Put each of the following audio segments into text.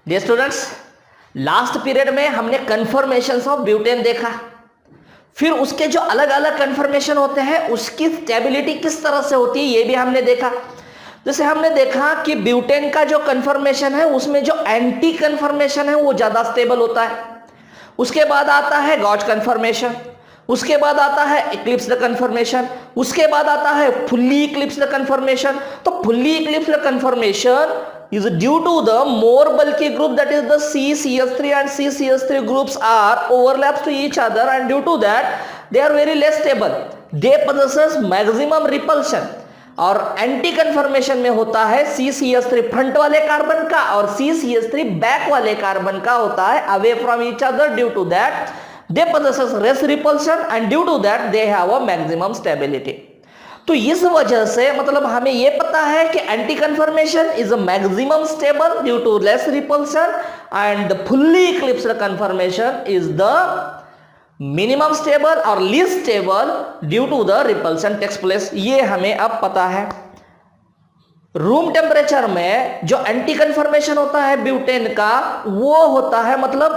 Dear students, last period में हमने conformations of butane देखा, फिर उसके जो अलग अलग कन्फर्मेशन होते हैं उसकी स्टेबिलिटी किस तरह से होती है ये भी हमने देखा। जैसे हमने देखा कि ब्यूटेन का जो कन्फर्मेशन है उसमें जो एंटी कन्फर्मेशन है वो ज्यादा स्टेबल होता है। उसके बाद आता है गॉच कन्फर्मेशन, उसके बाद आता है इक्लिप्स्ड कन्फर्मेशन, उसके बाद आता है फुल्ली इक्लिप्स्ड कन्फर्मेशन। तो fully eclipsed conformation is due to the more bulky group, that is the CCS3 and CCS3 groups are overlaps to each other, and due to that they are very less stable, they possesses maximum repulsion। और anti conformation में होता है CCS3 front वाले carbon का और CCS3 back वाले carbon का होता है away from each other, due to that they possesses less repulsion and due to that they have a maximum stability। तो इस वजह से मतलब हमें यह पता है कि anti conformation is maximum stable due to less repulsion and fully eclipsed conformation is the minimum stable और least stable due to the repulsion takes place. ये हमें अब पता है। रूम टेम्परेचर में जो एंटी कन्फर्मेशन होता है ब्यूटेन का वो होता है मतलब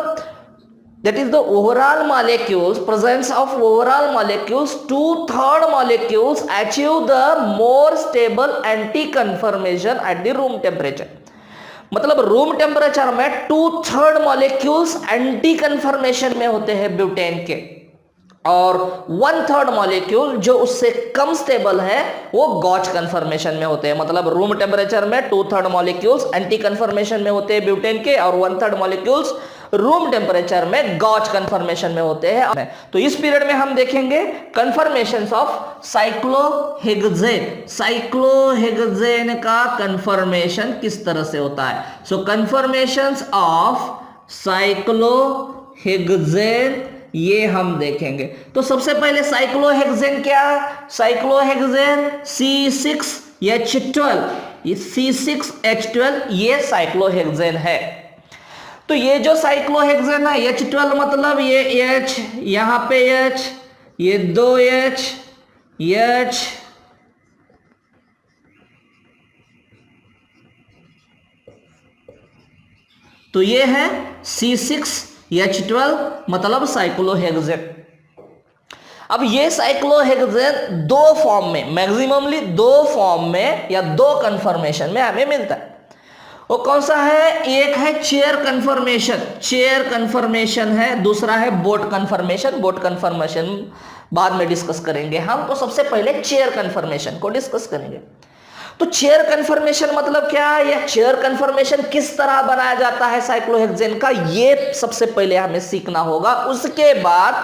that is the overall molecules, presence of overall molecules, 2/3 molecules achieve the more stable anti conformation at the room temperature। मतलब रूम टेम्परेचर में 2/3 मॉलिक्यूल्स एंटी कन्फर्मेशन में होते हैं ब्यूटेन के, और 1/3 मॉलिक्यूल जो उससे कम स्टेबल है वो गॉच कन्फर्मेशन में होते हैं। मतलब रूम टेम्परेचर में 2/3 मॉलिक्यूल्स एंटी कन्फर्मेशन में होते हैं ब्यूटेन के और 1/3 मॉलिक्यूल्स रूम टेम्परेचर में गॉच कन्फर्मेशन में होते हैं। तो इस पीरियड में हम देखेंगे कन्फर्मेशंस ऑफ साइक्लोहेक्सेन। साइक्लोहेक्सेन का कन्फर्मेशन किस तरह से होता है। सो कन्फर्मेशंस ऑफ साइक्लोहेक्सेन ये हम देखेंगे। तो सबसे पहले साइक्लोहेक्सेन क्या है। साइक्लोहेक्सेन C6H12, ये C6H12 ये साइक्लोहेक्सेन है। तो ये जो साइक्लोहेक्सेन है H12 मतलब ये H, यहां पे H, ये 2H, H, तो ये है C6H12 मतलब साइक्लोहेक्सेन। अब ये साइक्लोहेक्सेन दो फॉर्म में, मैक्सिममली दो फॉर्म में या दो कन्फर्मेशन में हमें मिलता है। वो कौन सा है। एक है चेयर कन्फर्मेशन, चेयर कन्फर्मेशन है। दूसरा है बोट कन्फर्मेशन। बोट कन्फर्मेशन बाद में डिस्कस करेंगे हम, तो सबसे पहले चेयर कन्फर्मेशन को डिस्कस करेंगे। तो चेयर कन्फर्मेशन मतलब क्या है या चेयर कन्फर्मेशन किस तरह बनाया जाता है साइक्लोहेक्सेन का, ये सबसे पहले हमें सीखना होगा। उसके बाद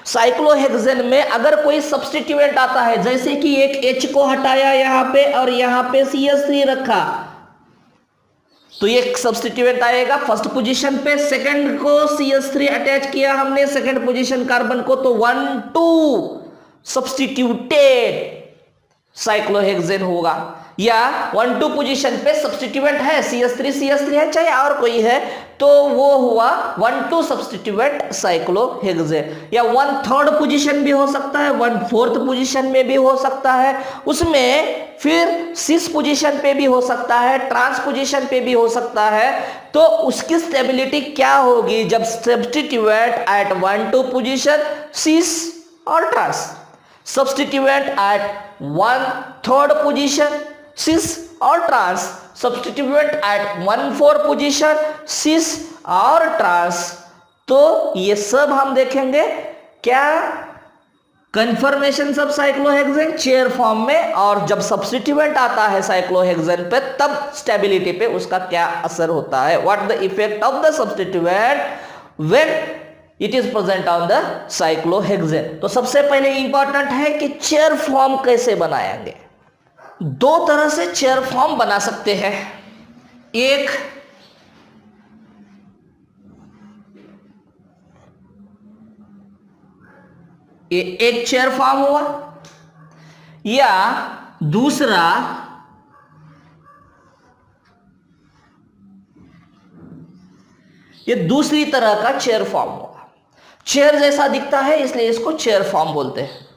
साइक्लोहेक्सेन में अगर कोई सब्स्टिट्यूएंट आता है, जैसे कि एक H को हटाया यहां पे और यहां पे CH3 रखा, तो ये सब्स्टिट्यूएंट आएगा फर्स्ट पोजीशन पे। सेकंड को CH3 अटैच किया हमने सेकंड पोजीशन कार्बन को, तो 1,2 सब्स्टिट्यूटेड साइक्लोहेक्सेन होगा। या 1,2 पोजीशन पे सब्स्टिट्यूएंट है, CH3 है चाहे और कोई है, तो वो हुआ 1,2 सब्स्टिट्यूएंट साइक्लोहेक्सेन। या 1/3 पोजीशन भी हो सकता है, 1/4 पोजीशन में भी हो सकता है, उसमें फिर 6 पोजीशन पे भी हो सकता है, ट्रांस पोजीशन पे भी हो सकता है। तो उसकी स्टेबिलिटी क्या होगी जब सब्स्टिट्यूएंट एट 1,2 पोजीशन 6 और ट्रांस, सब्स्टिट्यूएंट एट 1/3 पोजीशन 6 और ट्रांस, सब्स्टिट्यूएंट एट 1/4 पोजीशन 6 और ट्रांस। तो ये सब हम देखेंगे क्या conformation of cyclohexane chair form में, और जब सब्स्टिट्यूएंट आता है साइक्लोहेक्सेन पे तब स्टेबिलिटी पे उसका क्या असर होता है। What the effect of the substituent when it is present on the cyclohexane. तो सबसे पहले इंपॉर्टेंट है कि चेयर फॉर्म कैसे बनाएंगे। दो तरह से चेयर फॉर्म बना सकते हैं। एक ये एक चेयर फॉर्म हुआ, या दूसरा ये दूसरी तरह का चेयर फॉर्म हुआ। चेयर जैसा दिखता है इसलिए इसको चेयर फॉर्म बोलते हैं।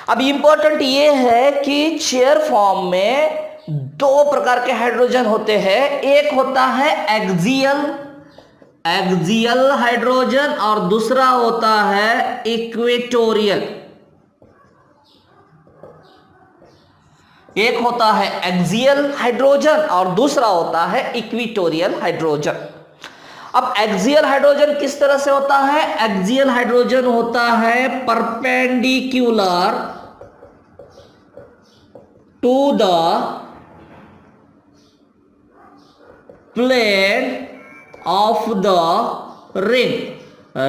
अब इंपॉर्टेंट ये है कि चेयर फॉर्म में दो प्रकार के हाइड्रोजन होते हैं। एक होता है एक्सियल एक्सियल हाइड्रोजन और दूसरा होता है इक्वेटोरियल। एक होता है एक्सियल हाइड्रोजन और दूसरा होता है इक्वेटोरियल हाइड्रोजन। अब एक्सियल हाइड्रोजन किस तरह से होता है? एक्सियल हाइड्रोजन होता है perpendicular to the plane of the ring.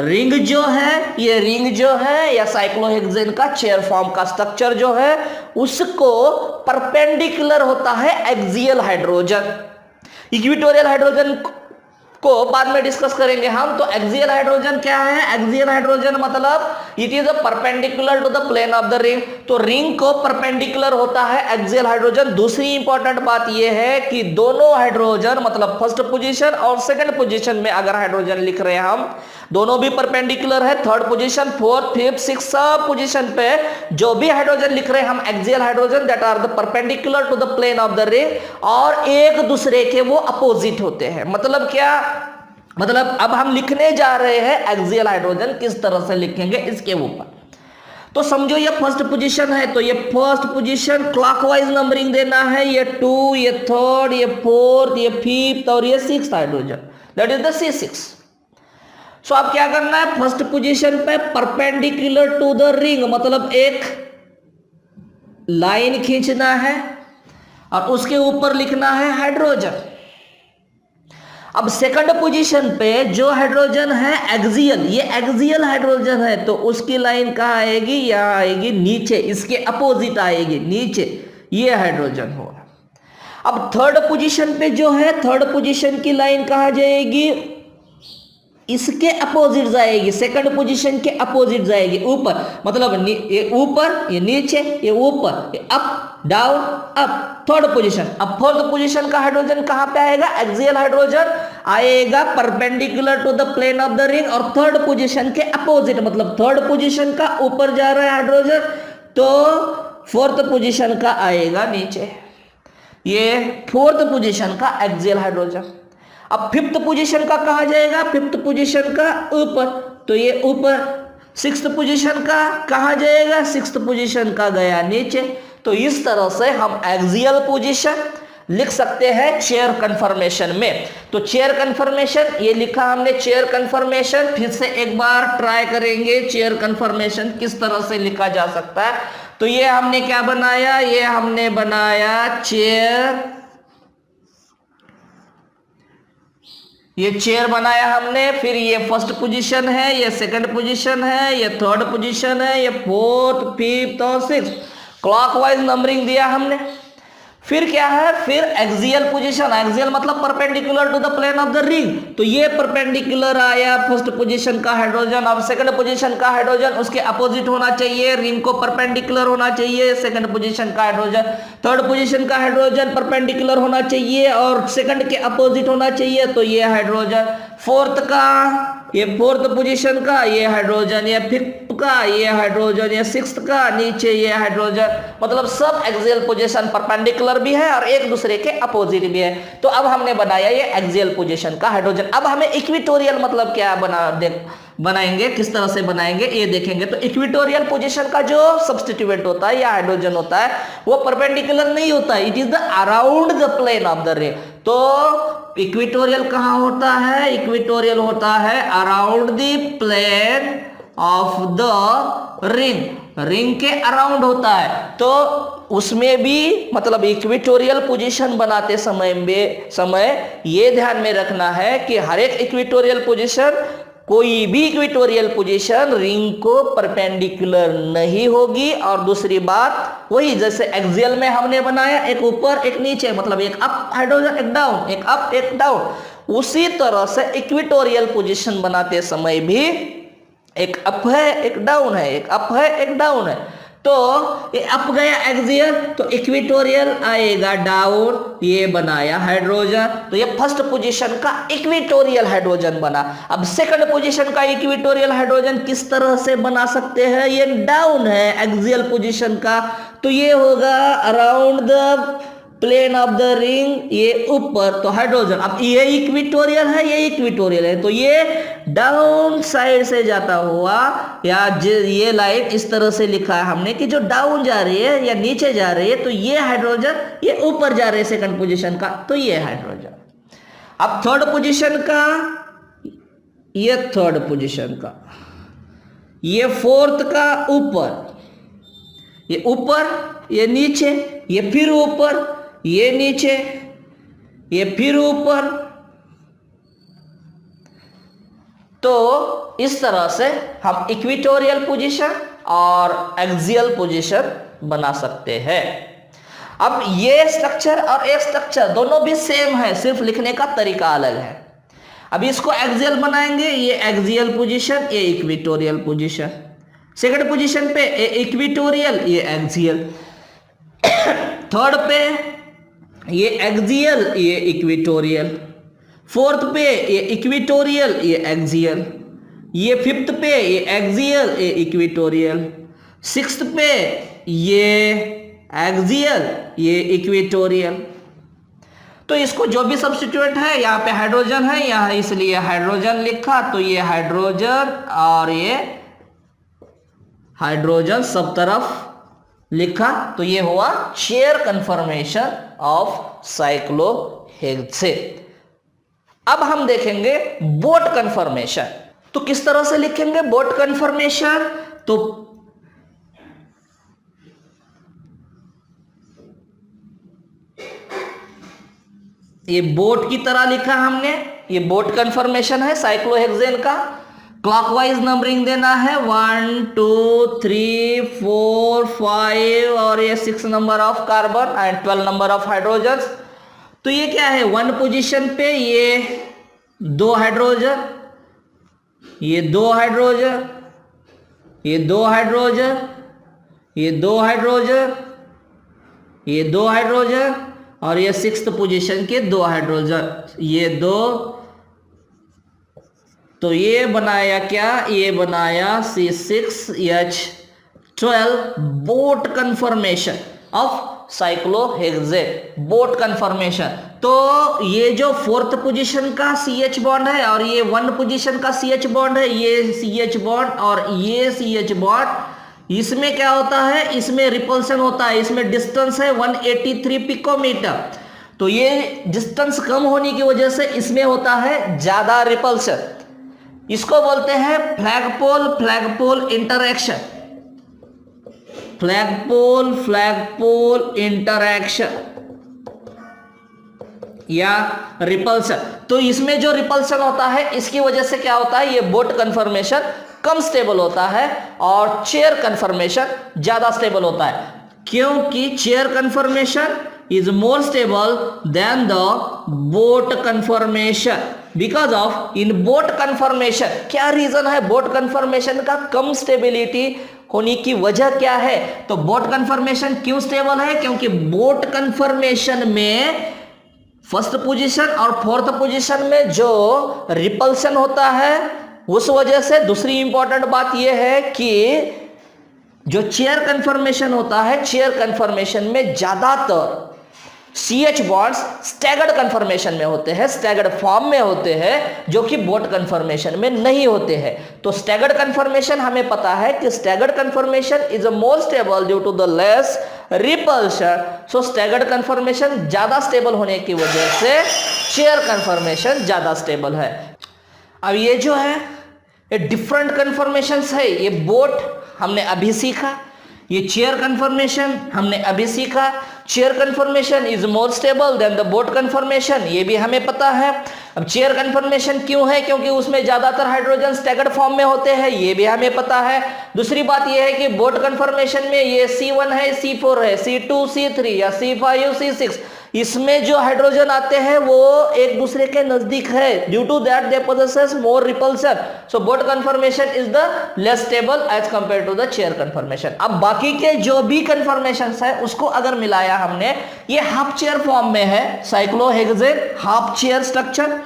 Ring जो है, ये रिंग जो है या साइक्लोहेक्सेन का चेयर फॉर्म का स्ट्रक्चर जो है उसको परपेंडिकुलर होता है एक्सियल हाइड्रोजन। इक्वेटोरियल हाइड्रोजन को बाद में डिस्कस करेंगे हम। तो एक्सियल हाइड्रोजन क्या है? एक्सियल हाइड्रोजन मतलब it is a perpendicular to the plane of the ring. तो रिंग को परपेंडिकुलर होता है एक्सियल हाइड्रोजन। दूसरी इंपॉर्टेंट बात यह है कि दोनों हाइड्रोजन मतलब फर्स्ट पोजीशन और सेकंड पोजीशन में अगर हाइड्रोजन लिख रहे हैं हम, दोनों भी परपेंडिकुलर है। Third position, fourth, fifth, six सब पोजीशन पे जो भी हाइड्रोजन लिख रहे हैं हम axial hydrogen, that are the perpendicular to the plane of the ring और एक दूसरे के वो अपोजिट होते हैं। मतलब क्या? मतलब अब हम लिखने जा रहे हैं एक्सियल हाइड्रोजन किस तरह से लिखेंगे इसके ऊपर। तो समझो ये फर्स्ट पोजीशन है, तो ये फर्स्ट पोजीशन क्लॉकवाइज नंबरिंग देना है। ये 2, ये थर्ड, ये फोर्थ, ये फिफ्थ और ये sixth hydrogen, that is the C6। सो अब क्या करना है? फर्स्ट पोजीशन पे परपेंडिकुलर टू द रिंग मतलब एक लाइन खींचना है और उसके ऊपर लिखना है हाइड्रोजन। अब सेकंड पोजीशन पे जो हाइड्रोजन है एक्सियल, ये एक्सियल हाइड्रोजन है, तो उसकी लाइन कहाँ आएगी? यहाँ आएगी नीचे, इसके अपोजिट आएगी नीचे, ये हाइड्रोजन होगा। अब थर्ड पोजीशन पे जो है, थर्ड पोजीशन की लाइन कहाँ जाएगी? इसके अपोजिट जाएगी, सेकंड पोजीशन के अपोजिट जाएगी, ऊपर। मतलब ये ऊपर, ये नीचे, ये ऊपर, ये up down up, third position. अब फोर्थ पोजीशन का हाइड्रोजन कहां पे आएगा? एक्सियल हाइड्रोजन आएगा perpendicular to the plane of the ring और थर्ड पोजीशन के अपोजिट, मतलब थर्ड पोजीशन का ऊपर जा रहा है हाइड्रोजन, तो फोर्थ पोजीशन का आएगा नीचे। ये फोर्थ पोजीशन का एक्सियल हाइड्रोजन। अब फिफ्थ पोजीशन का कहा जाएगा? फिफ्थ पोजीशन का ऊपर, तो ये ऊपर। सिक्स्थ पोजीशन का कहा जाएगा? सिक्स्थ पोजीशन का गया नीचे। तो इस तरह से हम एक्सियल पोजीशन लिख सकते हैं चेयर कन्फर्मेशन में। तो चेयर कन्फर्मेशन ये लिखा हमने, चेयर कन्फर्मेशन। फिर से एक बार ट्राई करेंगे चेयर कन्फर्मेशन किस तरह से लिखा जा सकता है। तो ये हमने क्या बनाया? ये हमने बनाया चेयर, ये चेयर बनाया हमने। फिर ये फर्स्ट पोजीशन है, ये सेकंड पोजीशन है, ये थर्ड पोजीशन है, ये फोर्थ, फिफ्थ और सिक्स्थ, क्लॉकवाइज नंबरिंग दिया हमने। फिर क्या है? फिर एक्सियल पोजीशन। एक्सियल मतलब perpendicular to the plane of the ring, तो ये परपेंडिकुलर आया फर्स्ट पोजीशन का हाइड्रोजन। अब सेकंड पोजीशन का हाइड्रोजन उसके अपोजिट होना चाहिए, रिंग को परपेंडिकुलर होना चाहिए सेकंड पोजीशन का हाइड्रोजन। थर्ड पोजीशन का हाइड्रोजन परपेंडिकुलर होना चाहिए और सेकंड के अपोजिट होना चाहिए, तो ये हाइड्रोजन। फोर्थ का, ये फोर्थ पोजीशन का ये हाइड्रोजन, ये फिफ्थ का ये हाइड्रोजन, ये सिक्स्थ का नीचे ये हाइड्रोजन। मतलब सब एक्सियल पोजीशन परपेंडिकुलर भी है और एक दूसरे के अपोजिट भी है। तो अब हमने बनाया ये एक्सियल पोजीशन का हाइड्रोजन। अब हमें इक्वेटोरियल मतलब क्या बनाएंगे, किस तरह से बनाएंगे ये देखेंगे। तो इक्वेटोरियल पोजीशन का जो सब्स्टिट्यूएंट होता है या हाइड्रोजन होता है वो परपेंडिकुलर नहीं होता, it is the around the plane of the ring. तो इक्वेटोरियल कहां होता है? इक्वेटोरियल होता है around the plane of the ring, ring के अराउंड होता है। तो उसमें भी मतलब इक्वेटोरियल पोजीशन बनाते समय ये ध्यान में रखना है कि हर एक इक्वेटोरियल पोजीशन, कोई भी इक्वेटोरियल पोजीशन रिंग को परपेंडिकुलर नहीं होगी। और दूसरी बात वही जैसे एक्सियल में हमने बनाया, एक ऊपर एक नीचे, मतलब एक अप हाइड्रोजन एक डाउन, एक अप एक डाउन, उसी तरह से इक्वेटोरियल पोजीशन बनाते समय भी एक अप है एक डाउन है, एक अप है एक डाउन है। तो ये अप गया एक्सियल, तो इक्वेटोरियल आएगा डाउन, ये बनाया हाइड्रोजन। तो ये फर्स्ट पोजीशन का इक्वेटोरियल हाइड्रोजन बना। अब सेकंड पोजीशन का इक्वेटोरियल हाइड्रोजन किस तरह से बना सकते हैं? ये डाउन है एक्सियल पोजीशन का, तो ये होगा around the plane of the ring ये ऊपर, तो हाइड्रोजन, अब ये इक्विटोरियल है, ये इक्विटोरियल है, तो ये डाउन साइड से जाता हुआ, या ये लाइन इस तरह से लिखा है हमने कि जो डाउन जा रही है या नीचे जा रही है, तो ये हाइड्रोजन ये ऊपर जा रहे हैं सेकंड पोजीशन का, तो ये हाइड्रोजन। अब थर्ड पोजीशन का, ये थर्ड पोजीशन का, ये फोर्थ का ऊपर, ये ऊपर, ये नीचे, ये फिर ऊपर, ये नीचे, ये फिर ऊपर। तो इस तरह से हम इक्विटोरियल पोजीशन और एक्सियल पोजीशन बना सकते हैं। अब ये स्ट्रक्चर और ये स्ट्रक्चर दोनों भी सेम है, सिर्फ लिखने का तरीका अलग है। अब इसको एक्सियल बनाएंगे, ये एक्सियल पोजीशन, ये इक्विटोरियल पोजीशन। सेकंड पोजीशन पे ये इक्विटोरियल, ये एक्सियल। थर्ड पे ये एक्सियल, ये इक्विटोरियल। फोर्थ पे ये इक्विटोरियल, ये एक्सियल। ये फिफ्थ पे ये एक्सियल, ये इक्विटोरियल। सिक्स्थ पे ये एक्सियल, ये इक्विटोरियल। तो इसको जो भी सब्स्टिट्यूट है, यहाँ पे हाइड्रोजन है, यहाँ इसलिए हाइड्रोजन लिखा, तो ये हाइड्रोजन और ये हाइड्रोजन सब तरफ लिखा, तो ये हुआ चेयर कन्फर्मेशन ऑफ साइक्लोहेक्सेन। अब हम देखेंगे बोट कन्फर्मेशन। तो किस तरह से लिखेंगे बोट कन्फर्मेशन? तो ये बोट की तरह लिखा हमने, ये बोट कन्फर्मेशन है साइक्लोहेक्सेन का। क्लॉकवाइज नंबरिंग देना है 1 2 3 4 5 और ये 6 number of carbon and 12 number of hydrogen. तो ये क्या है, वन पोजीशन पे ये 2 हाइड्रोजन, ये 2 हाइड्रोजन, ये 2 हाइड्रोजन, ये 2 हाइड्रोजन, ये 2 हाइड्रोजन और ये 6th पोजीशन के 2 हाइड्रोजन, ये 2। तो ये बनाया क्या, ये बनाया C6H12 boat conformation of cyclohexane, boat conformation. तो ये जो 4th पोजीशन का CH बॉन्ड है और ये 1 पोजीशन का CH बॉन्ड है, ये CH बॉन्ड और ये CH बॉन्ड, इसमें क्या होता है, इसमें रिपल्सन होता है, इसमें डिस्टेंस है 183 पिकोमीटर। तो ये डिस्टेंस कम होने की वजह से इसमें होता है ज्यादा रिपल्सन। इसको बोलते हैं फ्लैगपोल इंटरैक्शन, फ्लैगपोल इंटरैक्शन या रिपल्सन। तो इसमें जो रिपल्सन होता है इसकी वजह से क्या होता है, ये बोट कन्फर्मेशन कम स्टेबल होता है और चेयर कन्फर्मेशन ज्यादा स्टेबल होता है, क्योंकि chair conformation is more stable than the boat conformation because of in boat conformation। क्या रीजन है बोट कन्फर्मेशन का कम स्टेबिलिटी होने की वजह क्या है? तो बोट कन्फर्मेशन क्यों स्टेबल है? क्योंकि बोट कन्फर्मेशन में फर्स्ट पोजीशन और 4th पोजीशन में जो रिपल्सन होता है उस वजह से। दूसरी इंपॉर्टेंट बात यह है कि जो चेयर कन्फर्मेशन होता है, चेयर कन्फर्मेशन में ज्यादातर CH बॉन्ड्स स्टैगर्ड कन्फर्मेशन में होते हैं, स्टैगर्ड फॉर्म में होते हैं, जो कि बोट कन्फर्मेशन में नहीं होते हैं। तो स्टैगर्ड कन्फर्मेशन हमें पता है कि staggered conformation is more stable due to the less repulsion. So staggered conformation ज्यादा स्टेबल होने की वजह से चेयर कन्फर्मेशन ज्यादा स्टेबल है। अब ये जो है ये डिफरेंट कन्फर्मेशंस है, ये बोट हमने अभी सीखा, ये चेयर कन्फर्मेशन हमने अभी सीखा। Chair conformation is more stable than the boat conformation, ये भी हमें पता है। अब चेयर कन्फर्मेशन क्यों है? क्योंकि उसमें ज्यादातर हाइड्रोजन स्टैगर्ड फॉर्म में होते हैं, ये भी हमें पता है। दूसरी बात ये है कि बोट कन्फर्मेशन में ये C1 है, C4 है, C2 C3 या C5 C6, इसमें जो हाइड्रोजन आते हैं वो एक दूसरे के नजदीक है, due to that they possesses more repulsion. So boat conformation is the less stable as compare to the chair conformation. अब बाकी के जो भी कन्फर्मेशंस है उसको अगर मिलाया हमने, ये हाफ चेयर फॉर्म में है साइक्लोहेक्सेन, हाफ चेयर स्ट्रक्चर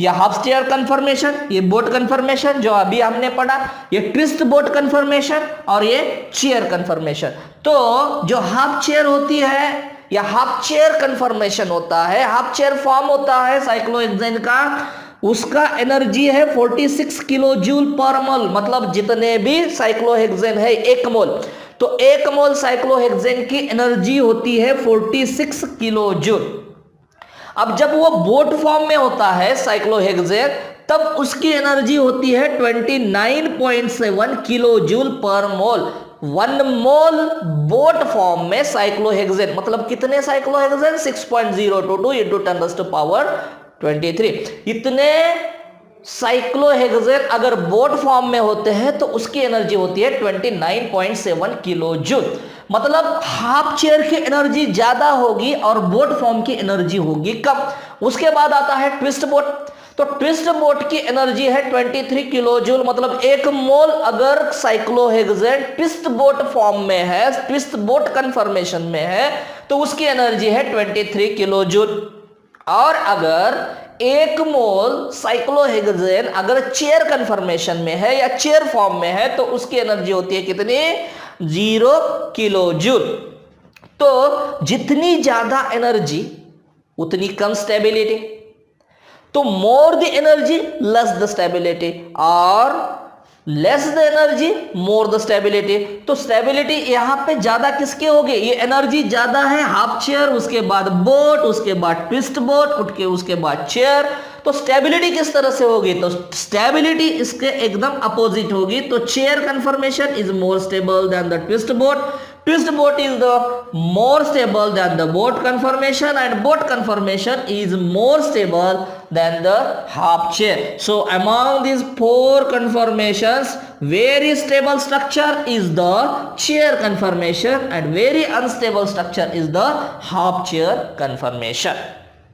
या हाफ चेयर कन्फर्मेशन, ये बोट कन्फर्मेशन जो अभी हमने पढ़ा, ये ट्विस्ट बोट कन्फर्मेशन और ये चेयर कन्फर्मेशन। तो जो हाफ चेयर होती है या हाफ चेयर कन्फर्मेशन होता है, हाफ चेयर फॉर्म होता है साइक्लोहेक्सेन का, उसका एनर्जी है 46 किलो जूल पर मोल। मतलब जितने भी साइक्लोहेक्सेन है 1 मोल, तो 1 मोल साइक्लोहेक्सेन की एनर्जी होती है 46 किलो जूल। अब जब वो बोट फॉर्म में होता है साइक्लोहेक्सेन, तब उसकी एनर्जी होती है 29.7 किलो जूल पर मोल। 1 मोल बोट फॉर्म में साइक्लोहेक्सेन, मतलब कितने साइक्लोहेक्सेन, 6.022 इंटू 10⁻23। इतने साइक्लोहेक्सेन अगर बोट फॉर्म में होते हैं तो उसकी एनर्जी होती है 29.7 किलो जूल। मतलब हाफ चेयर की एनर्जी ज्यादा होगी और बोट फॉर्म की एनर्जी होगी कम। उसके बाद आता है ट्विस्ट बोट। तो ट्विस्ट बोट की एनर्जी है 23 किलो जूल। मतलब 1 मोल अगर साइक्लोहेक्सेन ट्विस्ट बोट फॉर्म में है, ट्विस्ट बोट कन्फर्मेशन में है, तो उसकी एनर्जी है 23 किलो जूल। और अगर 1 मोल साइक्लोहेक्सेन अगर चेयर कन्फर्मेशन में है या चेयर फॉर्म में है, तो उसकी एनर्जी होती है कितनी, 0 किलो जूल। तो जितनी ज्यादा एनर्जी उतनी कम स्टेबिलिटी, तो more the energy less the stability, और less the energy more the stability. तो स्टेबिलिटी यहां पे ज्यादा किसके होगी, ये एनर्जी ज्यादा है हाफ चेयर, उसके बाद बोट, उसके बाद ट्विस्ट बोट, उठ के उसके बाद चेयर। तो स्टेबिलिटी किस तरह से होगी, तो स्टेबिलिटी इसके एकदम अपोजिट होगी। तो chair conformation is more stable than the twist boat, twist boat is the more stable than the boat conformation, and boat conformation is more stable than the half chair. So among these 4 conformations, very stable structure is the chair conformation and very unstable structure is the half chair conformation.